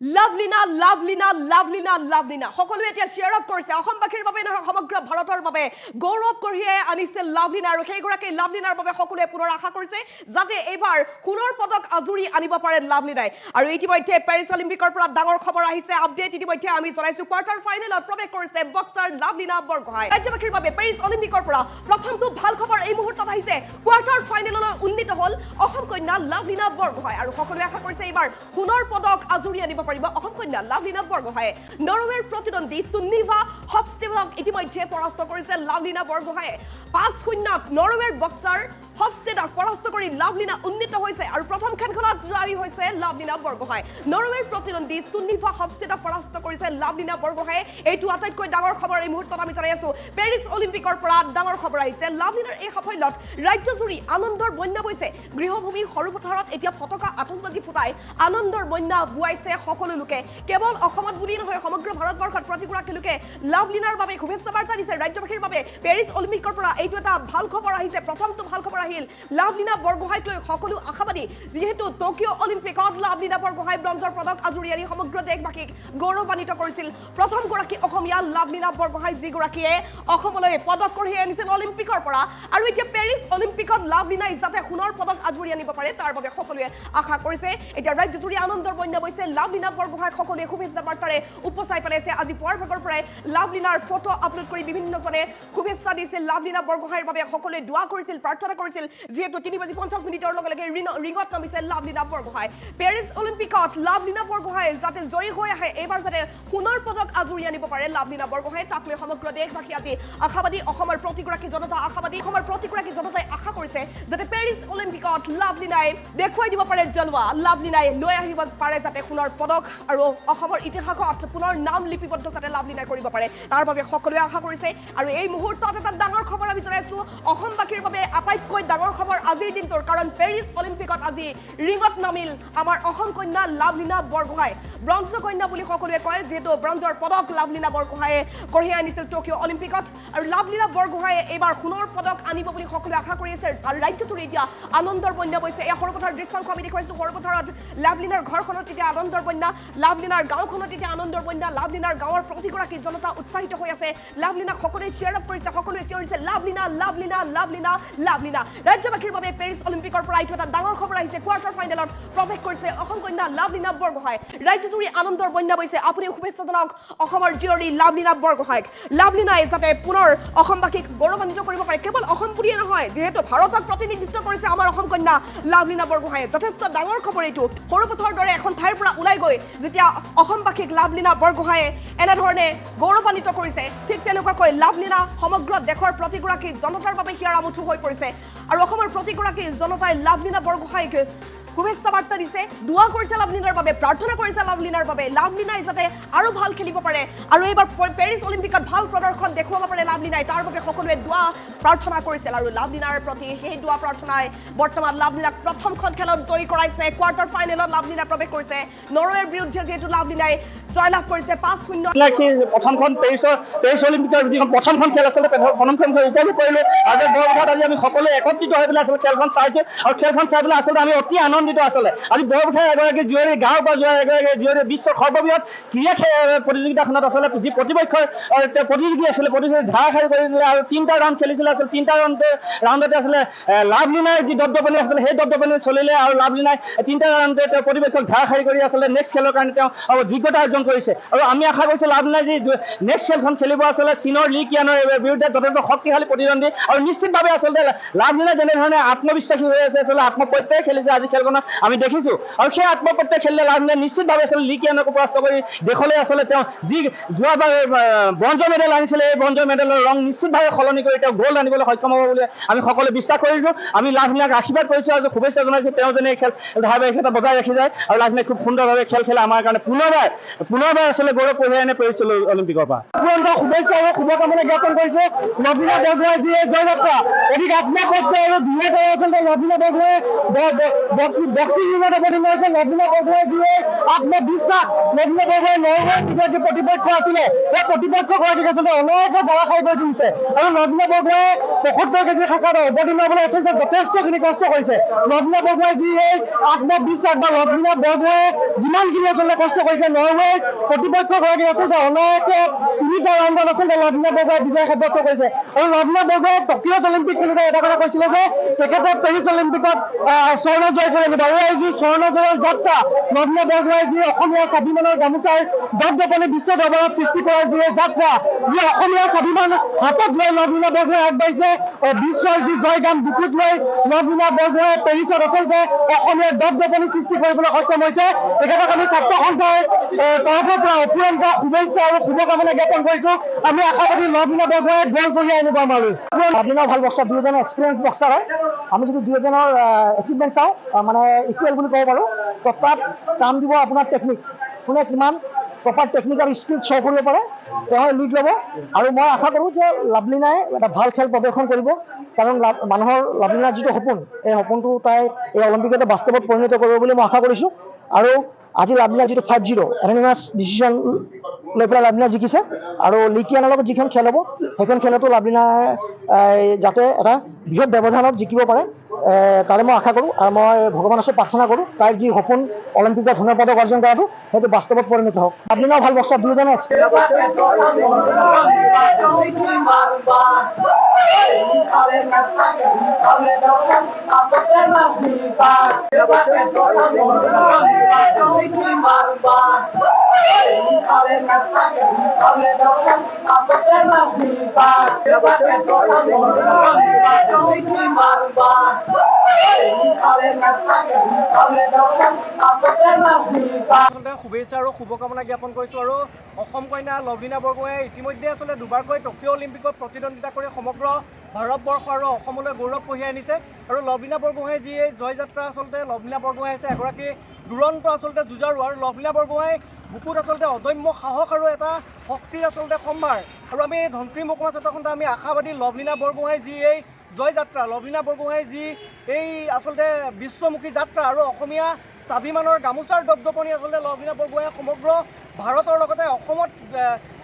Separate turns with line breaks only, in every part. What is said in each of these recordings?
লাভলিনা লাভলিনা লাভলিনা লাভলিনা সকলোৱে এতিয়া share up কৰিছে অসমবাসীৰ বাবে নহয় সমগ্ৰ ভাৰতৰ বাবে গৌৰৱ কঢ়িয়াই আনিছে লাভলিনা আৰু সেইগৰাকী লাভলিনাৰ বাবে সকলোৱে পুনৰ আশা কৰিছে যাতে এইবাৰ সোণৰ পদক আজুৰি আনিব পাৰে লাভলিনাই আৰু ইতিমধ্যে পেৰিছ অলিম্পিকৰ পৰা ডাঙৰ খবৰ আহিছে আপডেট ইতিমধ্যে আমি জনাইছো কোৱাৰ্টাৰ ফাইনেলত প্ৰৱেশ কৰিছে বক্সাৰ লাভলিনা বৰগোহাঁই ৰাজ্যবাসীৰ বাবে পেৰিছ অলিম্পিকৰ পৰা প্ৰথমটো ভাল খবৰ এই মুহূৰ্তত আহিছে কোৱাৰ্টাৰ ফাইনেললৈ উন্নীত হ'ল অসম কন্যা লাভলিনা বৰগোহাঁই আৰু সকলোৱে আশা কৰিছে এইবাৰ সোণৰ পদক আজুৰি আনিব অসম কন্যা লাভলিনা বৰগোহাঁয়ে নৰৱেৰ প্ৰতিদ্বন্দ্বী সুন্নিভা হফষ্টেডক ইতিমধ্যে পৰাস্ত কৰিছে লাভলিনা বৰগোহাঁয়ে 5-0 নৰৱেৰ বক্সাৰ হফষ্টেডক পৰাস্ত কৰি লাভলিনা উন্নীত হৈছে আৰু প্ৰথম খেলখনত জয়ী হৈছে লাভলিনা বৰগোহাঁই নৰৱেৰ প্ৰতিদ্বন্দ্বী সুন্নিভা হফষ্টেডক পৰাস্ত কৰিছে লাভলিনা বৰগোহাঁয়ে এইটো আটাইতকৈ ডাঙৰ খবৰ এই মুহূৰ্তত আমি জনাই আছো পেৰিছ অলিম্পিকৰ পৰা ডাঙৰ খবৰ আহিছে লাভলিনাৰ এই সাফল্যত ৰাজ্যজুৰি আনন্দৰ বন্যা বৈছে গৃহভূমি সৰুপথাৰত এতিয়া পতাকা আতচবাজি ফুটাই আনন্দৰ বন্যা বুৱাইছে সকলো লোকে কেৱল অসমত বুলি নহয় সমগ্ৰ ভাৰতবৰ্ষত প্ৰতিগৰাকী লোকে লাভলিনাৰ বাবে শুভেচ্ছা বাৰ্তা দিছে ৰাজ্যবাসীৰ বাবে পেৰিছ অলিম্পিকৰ পৰা এইটো এটা ভাল খবৰ আহিছে প্ৰথমটো ভাল খবৰ আহিল লাভলিনা বৰগোহাঁইক লৈ সকলো আশাবাদী যিহেতু টকিঅ' অলিম্পিকত লাভলিনা বৰগোহাঁই ব্ৰঞ্জৰ পদক আজুৰি আনি সমগ্ৰ দেশবাসীক গৌৰৱান্বিত কৰিছিল প্ৰথমগৰাকী অসমীয়া লাভলিনা বৰগোহাঁই যিগৰাকীয়ে অসমলৈ পদক কঢ়িয়াই আনিছিল অলিম্পিকৰ পৰা আৰু এতিয়া পেৰিছ অলিম্পিকত লাভলিনাই যাতে সোণৰ পদক আজুৰি আনিব পাৰে তাৰ বাবে সকলোৱে আশা কৰিছে এতিয়া ৰাজ্যজুৰি আনন্দৰ বন্যা বৈছে লাভলিনা বৰগোহাঁইক সকলোৱে শুভেচ্ছা বাৰ্তাৰে উপচাই পেলাইছে আজি পুৱাৰ ভাগৰ পৰাই লাভলিনাৰ ফটো আপলোড কৰি বিভিন্নজনে শুভেচ্ছা দিছিল লাভলিনা বৰগোহাঁইৰ বাবে সকলোৱে দোৱা কৰিছিল প্ৰাৰ্থনা কৰিছিল যিহেতু 3:50 লগে লগে ৰিঙত নামিছে লাভলিনা বৰগোহাঁই পেৰিছ অলিম্পিকত লাভলিনা বৰগোহাঁই যাতে জয়ী হৈ আহে এইবাৰ যাতে সোণৰ পদক আজুৰি আনিব পাৰে লাভলিনা বৰগোহাঁই তাক লৈ সমগ্ৰ দেশবাসী আজি আশাবাদী অসমৰ প্ৰতিগৰাকী জনতা আশাবাদী অসমৰ প্ৰতিগৰাকী জনতাই আশা কৰিছে যাতে পেৰিছ অলিম্পিকত লাভলিনাই দেখুৱাই দিব পাৰে জলৱা লাভলিনাই লৈ আহিব পাৰে যাতে সোণৰ পদক আৰু অসমৰ ইতিহাসত পুনৰ নাম লিপিবদ্ধ যাতে লাভলিনাই কৰিব পাৰে তাৰ বাবে সকলোৱে আশা কৰিছে আৰু এই মুহূৰ্তত এটা ডাঙৰ খবৰ আমি জনাইছো অসমবাসীৰ বাবে আটাইতকৈ ডাঙৰ খবৰ আজিৰ দিনটোৰ কাৰণ পেৰিছ অলিম্পিকত আজি ৰিঙত নামিল আমাৰ অসম কন্যা লাভলিনা বৰগোহাঁই ব্ৰঞ্জ কন্যা বুলি সকলোৱে কয় যিহেতু ব্ৰঞ্জৰ পদক লাভলিনা বৰগোহাঁয়ে কঢ়িয়াই আনিছিল টকিঅ' অলিম্পিকত আৰু লাভলিনা বৰগোহাঁয়ে এইবাৰ সোণৰ পদক আনিব বুলি সকলোৱে আশা কৰি আছে আৰু ৰাজ্যজুৰি এতিয়া আনন্দৰ বন্যা বৈছে এই সৰুপথাৰ দৃশ্যাংশ আমি দেখুৱাইছো সৰুপথাৰত লাভলিনাৰ ঘৰখনত এতিয়া আনন্দৰ বন্যা লাভলিনাৰ গাঁওখনত এতিয়া আনন্দৰ বন্যা লাভলিনাৰ গাঁৱৰ প্ৰতিগৰাকী জনতা উৎসাহিত হৈ আছে লাভলিনাক সকলোৱে শ্বেয়াৰ আপ কৰিছে সকলোৱে চিঞৰিছে লাভলিনা লাভলিনা লাভলিনা লাভলিনা ৰাজ্যবাসীৰ বাবে পেৰিছ অলিম্পিকৰ পৰা এইটো এটা ডাঙৰ খবৰ আহিছে কোৱাৰ্টাৰ ফাইনেলত প্ৰৱেশ কৰিছে অসম কন্যা লাভলিনা বৰগোহাঁই ৰাজ্যজুৰি আনন্দৰ বন্যা বৈছে আপুনি শুভেচ্ছা জনাওক অসমৰ জীয়ৰী লাভলিনা বৰগোহাঁইক লাভলিনাই যাতে পুনৰ অসমবাসীক গৌৰৱান্বিত কৰিব পাৰে কেৱল অসম বুলিয়ে নহয় যিহেতু ভাৰতক প্ৰতিনিধিত্ব কৰিছে আমাৰ অসম কন্যা লাভলিনা বৰগোহাঁয়ে যথেষ্ট ডাঙৰ খবৰ এইটো সৰুপথাৰৰ দৰে এখন ঠাইৰ পৰা ওলাই গৈ যেতিয়া অসমবাসীক লাভলিনা বৰগোহাঁয়ে এনেধৰণে গৌৰৱান্বিত কৰিছে ঠিক তেনেকুৱাকৈ লাভলিনা সমগ্ৰ দেশৰ প্ৰতিগৰাকী জনতাৰ বাবে হিয়াৰ আমঠু হৈ পৰিছে আৰু অসমৰ প্ৰতিগৰাকী জনতাই লাভলিনা বৰগোহাঁইক শুভেচ্ছা বাৰ্তা দিছে দোৱা কৰিছে লাভলিনাৰ বাবে প্ৰাৰ্থনা কৰিছে লাভলিনাৰ বাবে লাভলিনাই যাতে আৰু ভাল খেলিব পাৰে আৰু এইবাৰ পেৰিছ অলিম্পিকত ভাল প্ৰদৰ্শন দেখুৱাব পাৰে লাভলিনাই তাৰ বাবে সকলোৱে দোৱা প্ৰাৰ্থনা কৰিছিল আৰু লাভলিনাৰ প্ৰতি সেই দোৱা প্ৰাৰ্থনাই বৰ্তমান লাভলিনাক প্ৰথমখন খেলত জয়ী কৰাইছে কোৱাৰ্টাৰ ফাইনেলত লাভলিনা প্ৰৱেশ কৰিছে নৰৱেৰ বিৰুদ্ধে যিহেতু লাভলিনাই জয়লাভ কৰিছে 5-0
প্ৰথমখন পেৰিছ অলিম্পিকৰ যিখন প্ৰথমখন খেল আছিলে প্ৰথমখন খেল উপভোগ কৰিলো আৰু বৰপথাৰত আজি আমি সকলোৱে একত্ৰিত হৈ পেলাই আচলতে খেলখন চাইছো আৰু খেলখন চাই পেলাই আচলতে আমি অতি আনন্দিত আছিলে আজি বৰপথাৰ এগৰাকী জীয়ৰী গাঁৱৰ পৰা যোৱা এগৰাকী জীয়ৰী বিশ্বৰ সৰ্ববৃহৎ ক্ৰীড়া প্ৰতিযোগিতাখনত আচলতে যি প্ৰতিপক্ষৰ প্ৰতিযোগী আছিলে প্ৰতিযোগী ধাৰাসাৰি কৰি দিলে আৰু 3টা ৰাউণ্ড খেলিছিলে আচলতে 3টা ৰাউণ্ডতে আছিলে লাভলিনাৰ যি দপদপনি আছিলে সেই দপদপনি চলিলে আৰু লাভলিনাই 3টা ৰাউণ্ডতে তেওঁ প্ৰতিপক্ষক ধাৰাসাৰি কৰি আচলতে নেক্সট খেলৰ কাৰণে তেওঁ যোগ্যতা অৰ্জন কৰিছে আৰু আমি আশা কৰিছো লাভলিনাই যি নেক্সট খেলখন খেলিব আচলতে চীনৰ লি কিয়ানৰ বিৰুদ্ধে যথেষ্ট শক্তিশালী প্ৰতিদ্বন্দ্বী আৰু নিশ্চিতভাৱে আচলতে লাভলিনা যেনেধৰণে আত্মবিশ্বাসী হৈ আছে আচলতে আত্মপ্ৰত্যয় খেলিছে আজি খেলখনত আমি দেখিছো আৰু সেই আত্মপ্ৰত্যয় খেলিলে লাভলিনাই নিশ্চিতভাৱে আচলতে লি কিয়ানকো পৰাস্ত কৰি দেশলৈ আচলতে তেওঁ যি যোৱাবাৰ ব্ৰঞ্জৰ মেডেল আনিছিলে এই ব্ৰঞ্জৰ মেডেলৰ ৰং নিশ্চিতভাৱে সলনি কৰি তেওঁ গ'ল্ড আনিবলৈ সক্ষম হ'ব বুলি আমি সকলোৱে বিশ্বাস কৰিছো আমি লাভলিনাক আশীৰ্বাদ কৰিছো আৰু শুভেচ্ছা জনাইছো তেওঁ যেনে এই খেল ধাৰাবাহিকতা বজাই ৰাখি যায় আৰু লাভলিনাই খুব সুন্দৰভাৱে খেল খেলে আমাৰ কাৰণে পুনৰবাৰ আচলতে গৌৰৱ কঢ়িয়াই আনে পেৰিছ অলিম্পিকৰ পৰা শুভেচ্ছা আৰু শুভকামনা জ্ঞাপন কৰিছো লভলীনা বৰগোহাঁইৰ যি জয়যাত্ৰা অধিক আত্মকষ্ট আৰু দৃঢ়তাৰে আচলতে লভলীনা বৰগোহাঁই বক্সিং ৰিঙত অৱতীৰ্ণ হৈছে লভলীনা বৰগোহাঁইৰ যি আত্মবিশ্বাস লভলীনা বৰগোহাঁই নৰৱেৰ যি প্ৰতিপক্ষ আছিলে সেই প্ৰতিপক্ষগৰাকীক আচলতে অনায়াসে ধাৰাসায়ী কৰি তুলিছে আৰু লভলীনা বৰগোহাঁই ৭৫ কেজি শাখাত অৱতীৰ্ণ হ'বলৈ আচলতে যথেষ্টখিনি কষ্ট কৰিছে লভলীনা বৰগোহাঁই যি এই আত্মবিশ্বাস বা লভলীনা বৰগোহাঁই যিমানখিনি আচলতে কষ্ট কৰিছে নৰৱেৰ প্ৰতিপক্ষগৰাকীক আচলতে অনায়াসে ৩টা ৰাউণ্ডত আচলতে লভলীনা বৰগোহাঁই বিজয় সাব্যস্ত কৰিছে আৰু লভলীনা বৰগোহাঁই টকিঅ' অলিম্পিক খেলোঁতে এটা কথা কৈছিলে যে তেখেতে পেৰিছ অলিম্পিকত স্বৰ্ণ জয় কৰি আনিব আৰু এই যি স্বৰ্ণ জয়ৰ যাত্ৰা লভলীনা বৰগোহাঁই যি অসমীয়া স্বাভিমানৰ গামোচাৰ দপদপনি বিশ্ব দৰবাৰত সৃষ্টি কৰাৰ যি যাত্ৰা যি অসমীয়া স্বাভিমান হাতত লৈ লভলীনা বৰগোহাঁই আগবাঢ়িছে বিশ্বৰ যি জয়গান বুকুত লৈ লভলীনা বৰগোহাঁই পেৰিছত আচলতে অসমীয়াৰ দপদপনি সৃষ্টি কৰিবলৈ সক্ষম হৈছে তেখেতক আমি ছাত্ৰ সন্থাৰ তৰফৰ পৰা অপুৰন্ত শুভেচ্ছা আৰু শুভকামনা জ্ঞাপন কৰিছো আমি আশাবাদী লভলীনা বৰগোহাঁই গ'ল কঢ়িয়াই আনিব আমালৈ লভলীনাও ভাল বক্সাৰ দুয়োজনে এক্সপিৰিয়েঞ্চ বক্সাৰ হয় আমি যদি দুয়োজনৰ এচিভমেণ্ট চাওঁ মানে ইকুৱেল বুলি ক'ব পাৰোঁ তাত কাম দিব আপোনাৰ টেকনিক কোনে কিমান প্ৰপাৰ টেকনিক আৰু স্কিল শ্ব' কৰিব পাৰে তেওঁ লিড ল'ব আৰু মই আশা কৰোঁ যে লাভলীনাই এটা ভাল খেল প্ৰদৰ্শন কৰিব কাৰণ মানুহৰ লাভলীনাৰ যিটো সপোন এই সপোনটো তাই এই অলিম্পিকতে বাস্তৱত পৰিণত কৰিব বুলি মই আশা কৰিছোঁ আৰু আজি লাভলীনাৰ যিটো 5-0 এননিমাছ ডিচিশ্যন লৈ পেলাই লাভলীনা জিকিছে আৰু লিকিয়ানৰ লগত যিখন খেল হ'ব সেইখন খেলতো লাভলীনাই যাতে এটা বৃহৎ ব্যৱধানত জিকিব পাৰে তাৰে মই আশা কৰোঁ আৰু মই ভগৱানৰ ওচৰত প্ৰাৰ্থনা কৰোঁ তাইৰ যি সপোন অলিম্পিকত সোণৰ পদক অৰ্জন কৰাটো সেইটো বাস্তৱত পৰিণত হওক লাভলীনাও ভাল বক্সাৰ দুয়োজনে
শুভেচ্ছা আৰু শুভকামনা জ্ঞাপন কৰিছোঁ আৰু অসম কন্যা লভলীনা বৰগোহাঁয়ে ইতিমধ্যে আচলতে দুবাৰকৈ টকিঅ' অলিম্পিকত প্ৰতিদ্বন্দ্বিতা কৰি সমগ্ৰ ভাৰতবৰ্ষ আৰু অসমলৈ গৌৰৱ কঢ়িয়াই আনিছে আৰু লভলীনা বৰগোহাঁই যি এই জয়যাত্ৰা আচলতে লভলীনা বৰগোহাঁই হৈছে এগৰাকী দুৰন্ত আচলতে যুঁজাৰু আৰু লভলীনা বৰগোহাঁই বুকুত আচলতে অদম্য সাহস আৰু এটা শক্তিৰ আচলতে সম্ভাৰ আৰু আমি ধন্ত্ৰী মহকুমা ছাত্ৰ সন্থা আমি আশাবাদী লভলীনা বৰগোহাঁই যি এই জয়যাত্ৰা লভলীনা বৰগোহাঁই যি এই আচলতে বিশ্বমুখী যাত্ৰা আৰু অসমীয়া স্বাভিমানৰ গামোচাৰ দপদপনি আচলতে লভলীনা বৰগোহাঁই সমগ্ৰ ভাৰতৰ লগতে অসমত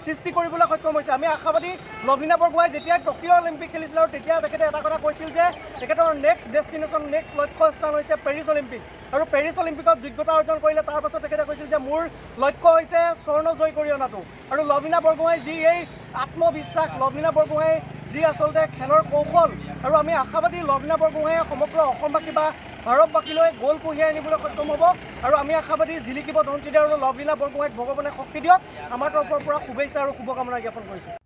সৃষ্টি কৰিবলৈ সক্ষম হৈছে আমি আশাবাদী লভলীনা বৰগোহাঁই যেতিয়া টকিঅ' অলিম্পিক খেলিছিল আৰু তেতিয়া তেখেতে এটা কথা কৈছিল যে তেখেতৰ নেক্সট ডেষ্টিনেশ্যন নেক্সট লক্ষ্য স্থান হৈছে পেৰিছ অলিম্পিক আৰু পেৰিছ অলিম্পিকত যোগ্যতা অৰ্জন কৰিলে তাৰ পাছত তেখেতে কৈছিল যে মোৰ লক্ষ্য হৈছে স্বৰ্ণ জয় কৰি অনাটো আৰু লভলীনা বৰগোহাঁই যি এই আত্মবিশ্বাস লভলীনা বৰগোহাঁই যি আচলতে খেলৰ কৌশল আৰু আমি আশাবাদী লভলীনা বৰগোহাঁয়ে সমগ্ৰ অসমবাসী বা ভাৰতবাসীলৈ গ'ল কঢ়িয়াই আনিবলৈ সক্ষম হ'ব আৰু আমি আশাবাদী জিলিকিব ধনচিৰি আৰু লভলীনা বৰগোহাঁইক ভগৱানে শক্তি দিয়ক আমাৰ তৰফৰ পৰা শুভেচ্ছা আৰু শুভকামনা জ্ঞাপন কৰিছোঁ